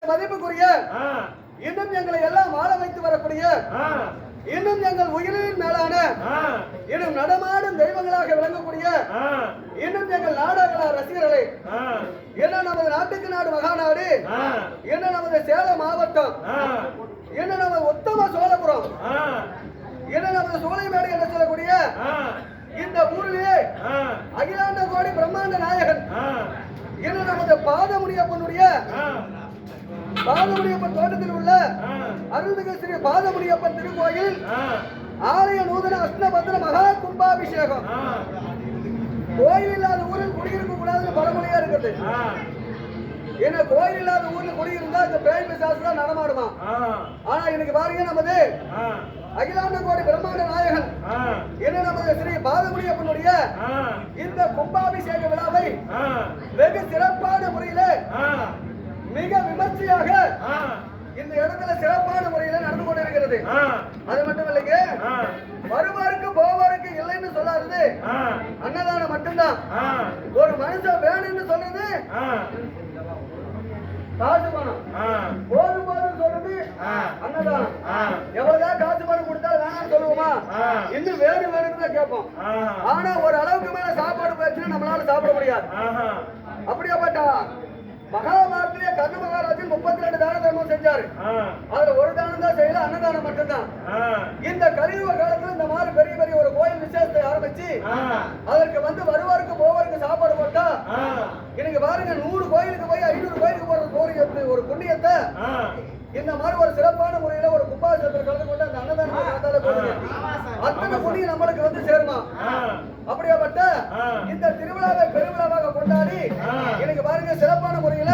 மதிப்புக்குரிய இன்னும் எங்களை எல்லாம் வாழ வைத்து வரக்கூடிய இன்னும் எங்கள் உயிரின் மேலான இன்னும் நடமாடும் தெய்வங்களாக விளங்கக்கூடிய இன்னும் எங்கள் நாடக ரசிகர்களே, என்ன நமது நாட்டுக்கு நாடு மகாநாடு, என்ன நமது சேலம் மாவட்டம், என்ன நமது உத்தம சோழபுரம், என்ன நமது சோலைமேடு என்று சொல்லக்கூடிய இந்த ஊரிலே அகிலாண்ட கோடி பிரம்மாண்ட நாயகன் என்ன நமது பாதமுனியப்பனுடைய பாதமுனியப்பன் தோட்டத்தில் உள்ள அருள்மிகு ஸ்ரீ பாதமுனியப்பன் திருக்கோயில் ஆலய நூதன அஷ்டபத்திர மகா கும்பாபிஷேகம். கோயில் இல்லாத ஊரில் குடியிருக்க கூடாதுன்னு பழமொழியா இருக்குது. ஏன்னா கோயில் இல்லாத ஊர்ல குடியிருந்தா இந்த பேய் பிசாசு தான் நடமாடுமா. ஆனா இன்னைக்கு பாருங்க, நமது அகிலாண்ட கோடி பிரம்மாண்ட நாயகன் என்ன நமது ஸ்ரீ பாதமுனியப்பனுடைய இந்த கும்பாபிஷேக விழாவை வெகு சிறப்பான முறையில மிக விமர்சையாக இந்த இடத்துல சிறப்பான முறையில நடந்து கொண்டிருக்கிறது. அது மட்டும் இல்லைங்க, வருவாருக்கு போவாருக்கு இல்லைன்னு சொல்லாதது அன்னதானம் மட்டும்தான். ஒரு மனுஷன் வேணும்னு சொல்றது காசு பணம், போதும் போதும் சொல்றது அன்னதானம். எவ்வளவுதான் காசு பணம் கொடுத்தாலும் வேணாம்னு சொல்லுவோமா? இன்னும் வேறு வேணும்னு தான் கேட்போம். ஆனா ஒரு அளவுக்கு மேல சாப்பாடு போயிடுச்சுன்னா நம்மளால சாப்பிட முடியாது. அப்படியாப்பட்ட மகாபாரத்திலே கர்ண மகாராஜன் 32 தான தர்மம் செஞ்சாரு. அதுல ஒரு தானம் தான் செய்யல, அன்னதானம் மட்டும்தான். இந்த கலியுக காலத்துல இந்த மாதிரி பெரிய பெரிய ஒரு கோயில் விசேஷத்தை ஆரம்பிச்சு அதற்கு வருவாருக்கு போவாருக்கு சாப்பாடு போட்டா இன்னைக்கு பாருங்க, 100 கோயிலுக்கு போய் 500 கோயிலுக்கு போறது ஒரு புண்ணியத்தை இந்த மாதிரி ஒரு சிறப்பான முறையில ஒரு கும்பாபிஷேகத்தில் கலந்து கொண்டு அந்த அன்னதானத்தை கலந்தால போடுங்க, அத்தனை புண்ணியம் நம்மளுக்கு சேருமா. அப்படியாப்பட்ட இந்த திருவிழாவை பெருவிழாவாக கொண்டாடி இன்னைக்கு பாருங்க சிறப்பான முறையில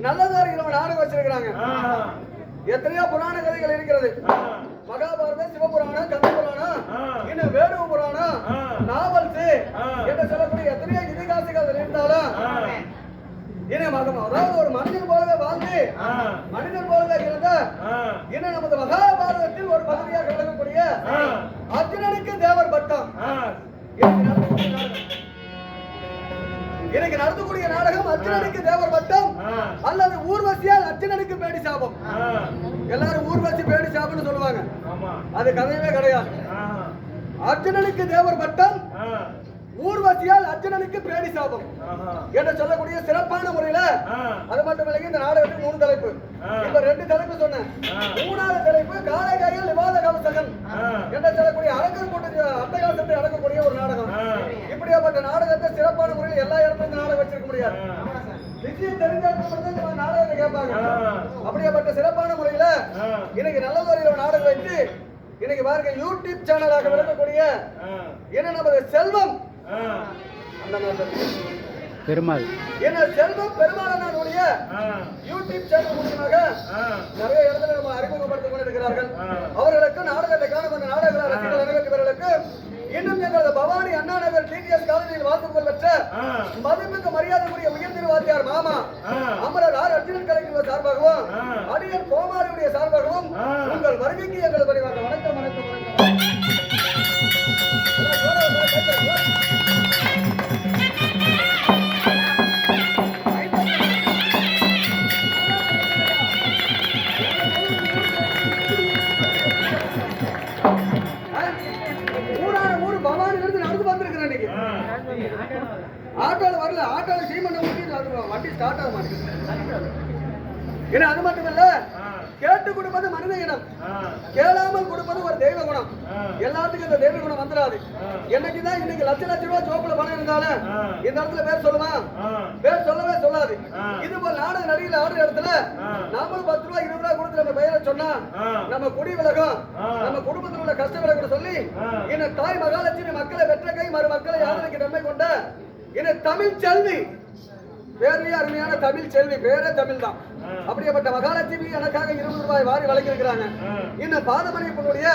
நல்லதாரி நாடகம் வச்சிருக்கிறாங்க. எத்தனையோ புராண கதைகள் இருக்கிறது. மகாபாரதம், சிவபுராணம், கந்த புராணம், இன்னும் வேடுவ புராணம், நாவல்ஸ் என்று சொல்லக்கூடிய எத்தனையோ இதிகாசங்கள் இருந்தாலும் அதாவது ஒரு மனிதன் போலவே வாழ்ந்து மனிதன் போலவே இருந்த என்ன நமது மகாபாரதத்தில் ஒரு பகுதியாக விளங்கக்கூடிய அர்ஜுனனுக்கு தேவர் பட்டம் இன்னைக்கு நடத்தக்கூடிய நாடகம் அர்ஜுனனுக்கு தேவர் பட்டம் அல்லது ஊர்வசியால் அர்ஜுனனுக்கு பேடி சாபம். எல்லாரும் ஊர்வசி பேடி சாபம்னு சொல்லுவாங்க, அது கதையவே கிடையாது. அர்ஜுனனுக்கு தேவர் பட்டம், ஊர்வசியால் அர்ஜுனனுக்கு பேடி சாபம் என்று சொல்லக்கூடிய சிறப்பான முறையில. அது மட்டும் இல்லைங்க, இந்த நாடகத்துக்கு 3 தலைப்பு. இப்ப 2 தலைப்பு சொன்னேன். 3வது தலைப்பு காலை கையில் விவாத கவசகன் என்று சொல்லக்கூடிய அரங்கர் போட்டு அட்டகாசத்தை அடக்கக்கூடிய ஒரு நாடகம். இப்படியாப்பட்ட நாடகத்தை சிறப்பான முறையில் எல்லா இடத்துலையும் நாடகம் வச்சிருக்க முடியாது. விஷயம் தெரிஞ்ச நாடகத்தை கேட்பாங்க. அப்படியாப்பட்ட சிறப்பான முறையில இன்னைக்கு நல்லதொரு நாடகம் வைத்து இன்னைக்கு பாருங்க யூடியூப் சேனலாக விளக்கக்கூடிய என்ன நமது செல்வம் பெருமாள் என்ன செல்வம் பெருமாளனுடைய யூடியூப் சேனல் மூலமாக நிறைய இடத்துல நம்ம அறிமுகப்படுத்திக் கொண்டிருக்கிறார்கள். அவர்களுக்கு நாடகத்தை காண வந்த நாடக ரசிகர்கள் அனைவர்களுக்கு இன்னும் எங்களது பவானி அண்ணா நகர் டிடிஎஸ் காலேஜில் வாழ்த்துக்கள் பெற்ற மதிப்புக்கு மரியாதைக்குரிய உயர்திரு வாத்தியார் மாமா அமரர் ஆர் அர்ஜுனன் கலைஞர் சார்பாகவும் அடியன் கோமாரியுடைய சார்பாகவும் உங்கள் வருகைக்கு எங்களது பரிவார வணக்கம் வணக்கம் வணக்கம். ஆட்டோல வரல, ஆட்டோல சீமண்ண ஊட்டி வண்டி ஸ்டார்ட் ஆக மாட்டேங்குது. ஏன்னா அது மட்டும் இல்ல, கேட்டு கொடுப்பது மனித இனம், கேளாமல் கொடுப்பது ஒரு தெய்வ குணம். எல்லாத்துக்கும் இந்த தெய்வ குணம் வந்துடாது. என்னைக்குதான் இன்னைக்கு லட்ச ரூபாய் சோப்புல பணம் இருந்தாலும் இந்த இடத்துல பேர் சொல்லுமா? பேர் சொல்லவே சொல்லாது. இது போல நாடக நடிகையில் ஆடுற இடத்துல நாமளும் 10 ரூபாய் 20 ரூபாய் கொடுத்து நம்ம பெயரை சொன்னா நம்ம குடி விலகும், நம்ம குடும்பத்தில் உள்ள கஷ்ட விலகும் சொல்லி என்ன தாய் மகாலட்சுமி மக்களை வெற்ற கை மறு மக்களை ஆதரிக்க நன்மை கொண்ட என்ன தமிழ் செல்வி, பேர்லயே அருமையான தமிழ் செல்வி, பேரே தமிழ் தான். அப்படிப்பட்ட மகாலட்சுமி எனக்காக 20 ரூபாய் வாரி வழங்கி இருக்கிறாங்க. இன்னும் பாதமணியப்பனுடைய